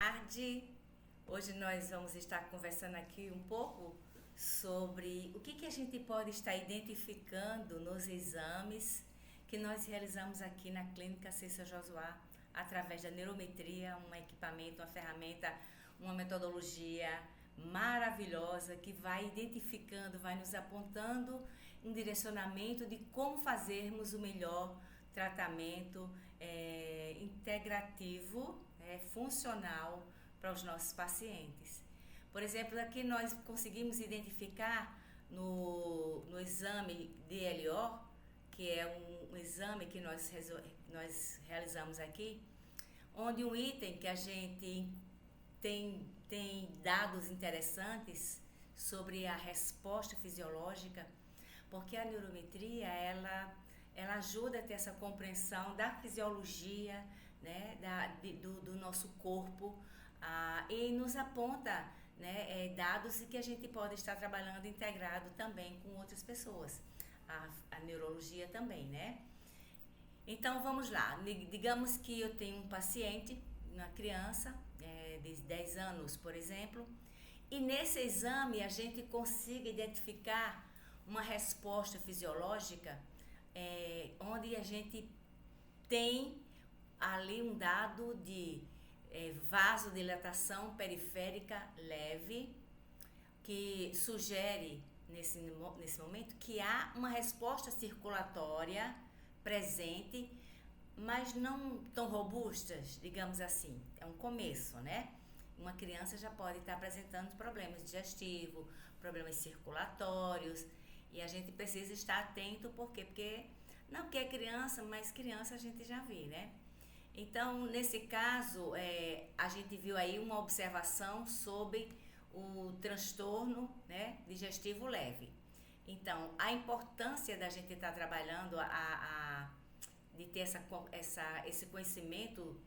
tarde. Hoje nós vamos estar conversando aqui um pouco sobre o que a gente pode estar identificando nos exames que nós realizamos aqui na Clínica Cissa Josuá, através da neurometria, um equipamento, uma ferramenta, uma metodologia maravilhosa que vai identificando, vai nos apontando um direcionamento de como fazermos o melhor tratamento integrativo, funcional para os nossos pacientes. Por exemplo, aqui nós conseguimos identificar no exame DLO, que é um exame que nós realizamos aqui, onde um item que a gente tem dados interessantes sobre a resposta fisiológica, porque a neurometria, ela ajuda a ter essa compreensão da fisiologia, né, do nosso corpo, e nos aponta, né, dados que a gente pode estar trabalhando integrado também com outras pessoas, a neurologia também, né? Então vamos lá, digamos que eu tenho um paciente, uma criança de 10 anos, por exemplo, e nesse exame a gente consiga identificar uma resposta fisiológica onde a gente tem ali um dado de vasodilatação periférica leve, que sugere nesse momento que há uma resposta circulatória presente, mas não tão robustas, digamos assim. É um começo, né? Uma criança já pode estar apresentando problemas digestivos, problemas circulatórios, e a gente precisa estar atento, por quê? Porque não que é criança, mas criança a gente já vê, né? Então, nesse caso, a gente viu aí uma observação sobre o transtorno, né, digestivo leve. Então, a importância da gente estar trabalhando, de ter esse conhecimento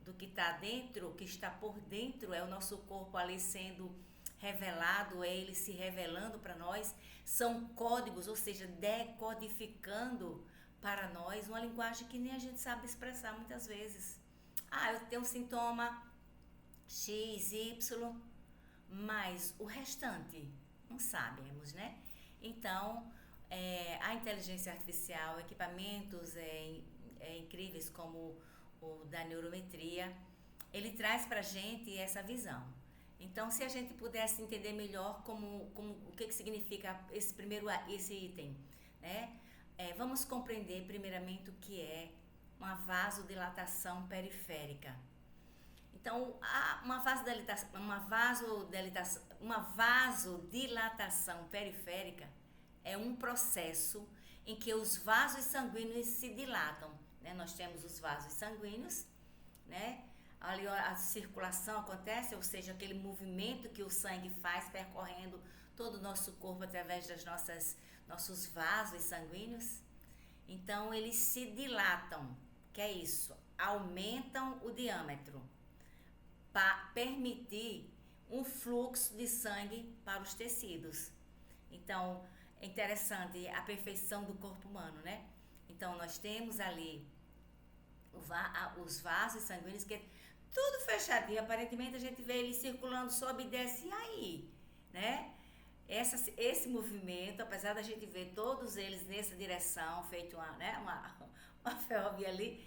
do que está dentro, o que está por dentro, é o nosso corpo ali sendo revelado, é ele se revelando para nós, são códigos, ou seja, decodificando para nós uma linguagem que nem a gente sabe expressar muitas vezes. Eu tenho um sintoma X, Y, mas o restante não sabemos, né? Então, a inteligência artificial, equipamentos incríveis como o da neurometria, ele traz para a gente essa visão. Então, se a gente pudesse entender melhor o que significa esse item, né? Vamos compreender primeiramente o que é uma vasodilatação periférica. Então, uma vasodilatação periférica é um processo em que os vasos sanguíneos se dilatam, né? Nós temos os vasos sanguíneos, né? Ali a circulação acontece, ou seja, aquele movimento que o sangue faz percorrendo todo o nosso corpo através dos nossos vasos sanguíneos. Então, eles se dilatam, que é isso, aumentam o diâmetro para permitir um fluxo de sangue para os tecidos. Então, é interessante a perfeição do corpo humano, né? Então, nós temos ali os vasos sanguíneos, que é tudo fechadinho, aparentemente a gente vê ele circulando, sobe e desce, e aí, né? Esse movimento, apesar da gente ver todos eles nessa direção, feito uma ferrovia ali,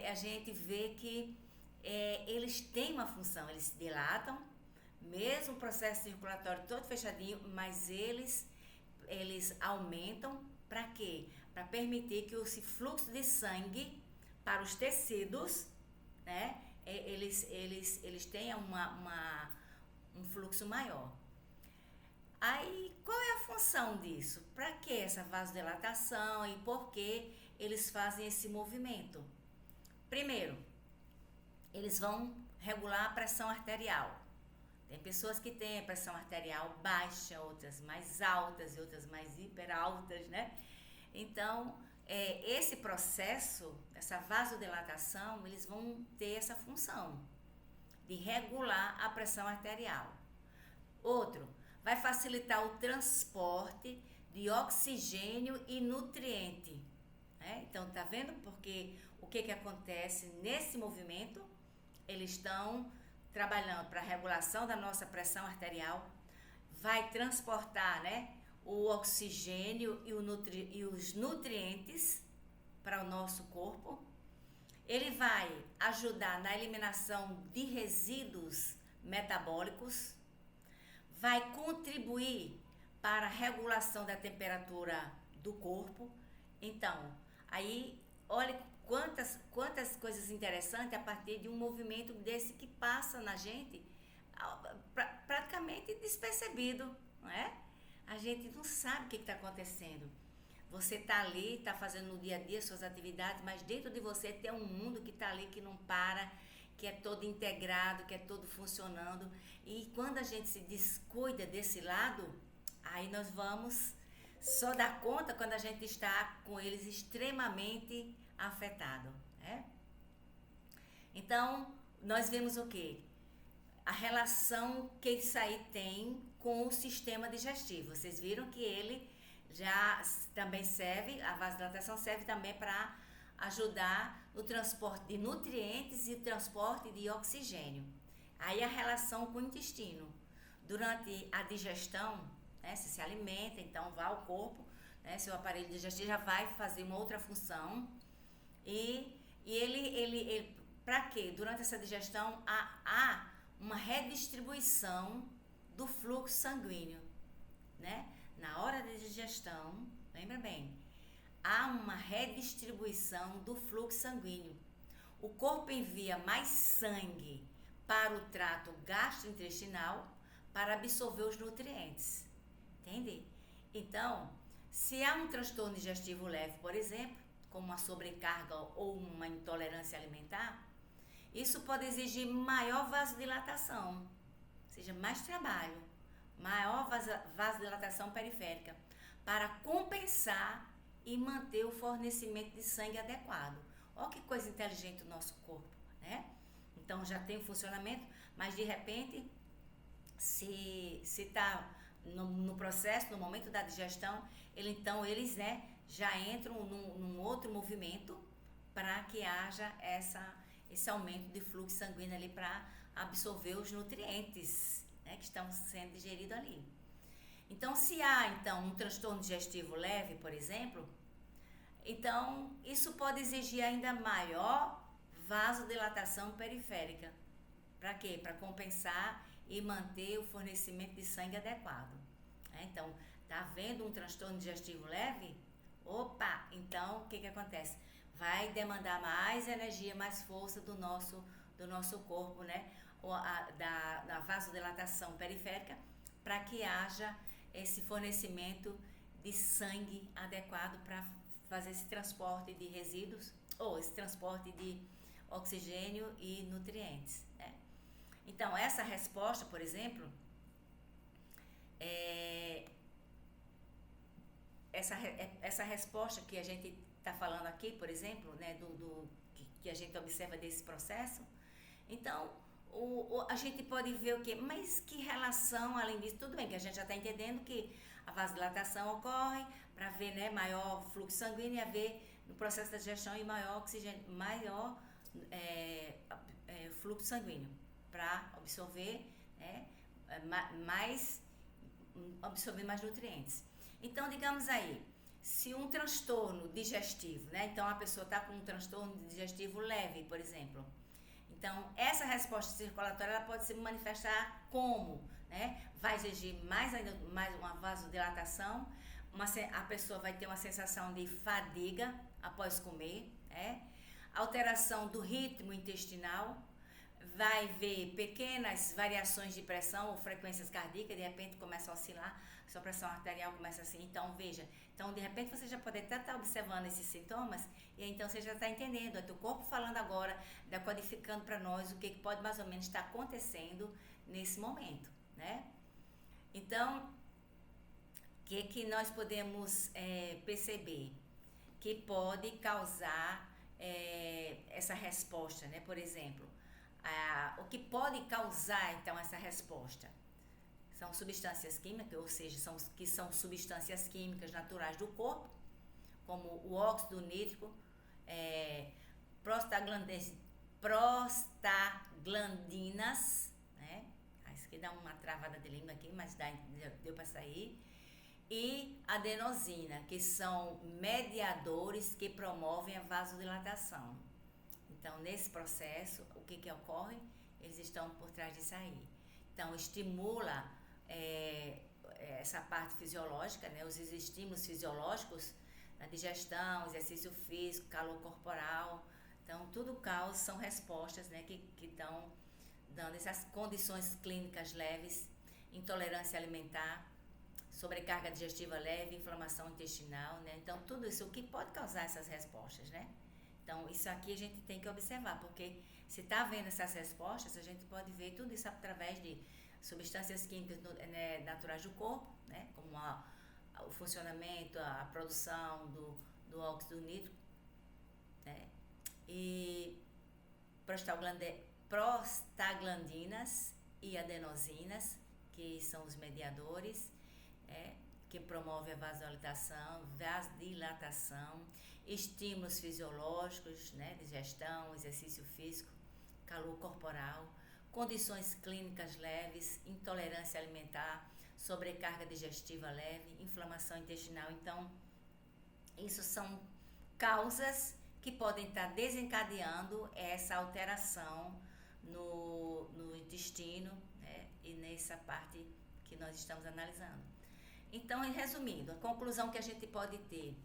a gente vê que eles têm uma função, eles se dilatam, mesmo o processo circulatório todo fechadinho, mas eles aumentam para quê? Para permitir que esse fluxo de sangue para os tecidos, né, eles tenham um fluxo maior. Aí, qual é a função disso? Para que essa vasodilatação e por que eles fazem esse movimento? Primeiro, eles vão regular a pressão arterial. Tem pessoas que têm a pressão arterial baixa, outras mais altas e outras mais hiperaltas, né? Então, esse processo, essa vasodilatação, eles vão ter essa função de regular a pressão arterial. Outro, vai facilitar o transporte de oxigênio e nutriente, né? Então, tá vendo? Porque o que acontece nesse movimento? Eles estão trabalhando para a regulação da nossa pressão arterial, vai transportar, né, o oxigênio e os nutrientes para o nosso corpo. Ele vai ajudar na eliminação de resíduos metabólicos, vai contribuir para a regulação da temperatura do corpo. Então, aí, olha quantas coisas interessantes a partir de um movimento desse que passa na gente praticamente despercebido, não é? A gente não sabe o que está acontecendo. Você está ali, está fazendo no dia a dia suas atividades, mas dentro de você tem um mundo que está ali, que não para, que é todo integrado, que é todo funcionando. E quando a gente se descuida desse lado, aí nós vamos só dar conta quando a gente está com eles extremamente afetado, né? Então, nós vemos o quê? A relação que isso aí tem com o sistema digestivo. Vocês viram que ele já também serve, a vasodilatação serve também para ajudar no transporte de nutrientes e transporte de oxigênio. Aí a relação com o intestino. Durante a digestão, né, se alimenta, então vai ao corpo, né, seu aparelho digestivo já vai fazer uma outra função. E ele para quê? Durante essa digestão há uma redistribuição do fluxo sanguíneo, né? Na hora da digestão, lembra bem, há uma redistribuição do fluxo sanguíneo. O corpo envia mais sangue para o trato gastrointestinal para absorver os nutrientes, entende? Então, se há um transtorno digestivo leve, por exemplo, como uma sobrecarga ou uma intolerância alimentar, isso pode exigir maior vasodilatação, ou seja, mais trabalho, maior vasodilatação periférica, para compensar e manter o fornecimento de sangue adequado. Olha que coisa inteligente o nosso corpo, né? Então já tem o funcionamento, mas de repente, se está no processo, no momento da digestão, eles né, já entram num outro movimento para que haja esse aumento de fluxo sanguíneo ali para absorver os nutrientes, né, que estão sendo digeridos ali. Então, se há então um transtorno digestivo leve, por exemplo, então isso pode exigir ainda maior vasodilatação periférica. Para quê? Para compensar e manter o fornecimento de sangue adequado. Então, tá havendo um transtorno digestivo leve? Opa! Então, o que acontece? Vai demandar mais energia, mais força do nosso corpo, né? Da vasodilatação periférica, para que haja esse fornecimento de sangue adequado para fazer esse transporte de resíduos, ou esse transporte de oxigênio e nutrientes, né? Então, essa resposta, por exemplo, essa resposta que a gente está falando aqui, por exemplo, né, que a gente observa desse processo, então, a gente pode ver o quê? Mas que relação, além disso, tudo bem que a gente já está entendendo que a vasodilatação ocorre para haver, né, maior fluxo sanguíneo e haver no processo da digestão e maior oxigênio, maior fluxo sanguíneo para absorver, né, absorver mais nutrientes. Então, digamos aí, se um transtorno digestivo, né, então a pessoa está com um transtorno digestivo leve, por exemplo, então essa resposta circulatória ela pode se manifestar como, né, vai exigir mais uma vasodilatação, a pessoa vai ter uma sensação de fadiga após comer, né, alteração do ritmo intestinal, vai ver pequenas variações de pressão ou frequências cardíacas, de repente começa a oscilar, sua pressão arterial começa assim, então veja, então de repente você já pode até estar observando esses sintomas, e então você já está entendendo, é teu corpo falando agora, decodificando para nós o que pode mais ou menos estar acontecendo nesse momento, né? Então, o que nós podemos perceber? Que pode causar essa resposta, né? Por exemplo, o que pode causar então essa resposta? São substâncias químicas, ou seja, são substâncias químicas naturais do corpo, como o óxido nítrico, prostaglandinas, né? Isso aqui dá uma travada de língua aqui, mas deu para sair. E adenosina, que são mediadores que promovem a vasodilatação. Então, nesse processo, o que ocorre? Eles estão por trás disso aí. Então, estimula essa parte fisiológica, né? Os estímulos fisiológicos, na digestão, exercício físico, calor corporal. Então, tudo causa, são respostas, né, que estão dando essas condições clínicas leves, intolerância alimentar, sobrecarga digestiva leve, inflamação intestinal, né? Então, tudo isso, o que pode causar essas respostas, né? Então, isso aqui a gente tem que observar, porque se está vendo essas respostas, a gente pode ver tudo isso através de substâncias químicas naturais do corpo, né? Como o funcionamento, a produção do óxido nítrico, né? E prostaglandinas e adenosinas, que são os mediadores, que promovem a vasodilatação, estímulos fisiológicos, né, digestão, exercício físico, calor corporal, condições clínicas leves, intolerância alimentar, sobrecarga digestiva leve, inflamação intestinal. Então, isso são causas que podem estar desencadeando essa alteração no intestino, né, e nessa parte que nós estamos analisando. Então, resumindo, a conclusão que a gente pode ter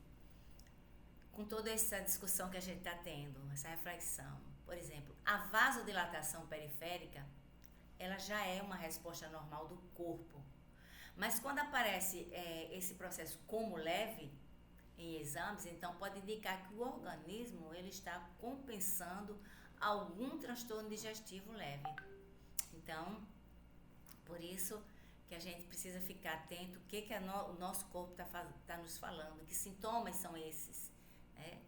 com toda essa discussão que a gente está tendo, essa reflexão, por exemplo, a vasodilatação periférica, ela já é uma resposta normal do corpo. Mas quando aparece esse processo como leve em exames, então pode indicar que o organismo ele está compensando algum transtorno digestivo leve. Então, por isso que a gente precisa ficar atento o que o nosso corpo está nos falando, que sintomas são esses. Né?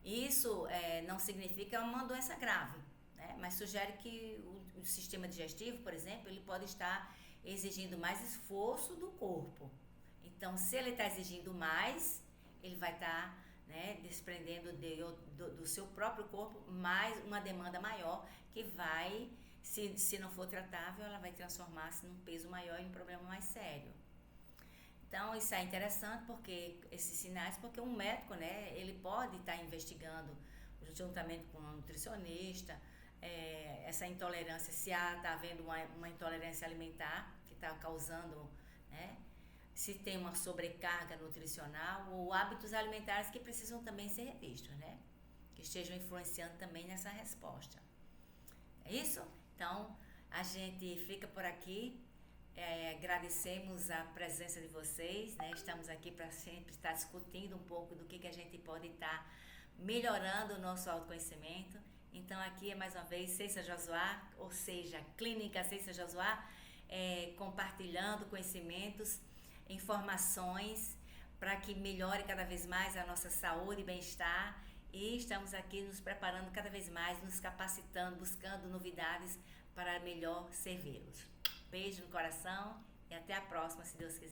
Isso não significa uma doença grave, né? Mas sugere que o sistema digestivo, por exemplo, ele pode estar exigindo mais esforço do corpo. Então, se ele está exigindo mais, ele vai estar desprendendo do seu próprio corpo mais uma demanda maior que vai, se não for tratável, ela vai transformar-se num peso maior e um problema mais sério. Então, isso é interessante porque esses sinais, porque um médico, ele pode estar investigando juntamente com um nutricionista, essa intolerância, se está havendo uma intolerância alimentar que está causando, se tem uma sobrecarga nutricional ou hábitos alimentares que precisam também ser revistos, que estejam influenciando também nessa resposta. É isso? Então, a gente fica por aqui. Agradecemos a presença de vocês, estamos aqui para sempre estar discutindo um pouco do que a gente pode estar melhorando o nosso autoconhecimento. Então, aqui é mais uma vez Ceissa Josuá, ou seja, Clínica Ceissa Josuá, compartilhando conhecimentos, informações para que melhore cada vez mais a nossa saúde e bem-estar, e estamos aqui nos preparando cada vez mais, nos capacitando, buscando novidades para melhor servi-los. Beijo no coração e até a próxima, se Deus quiser.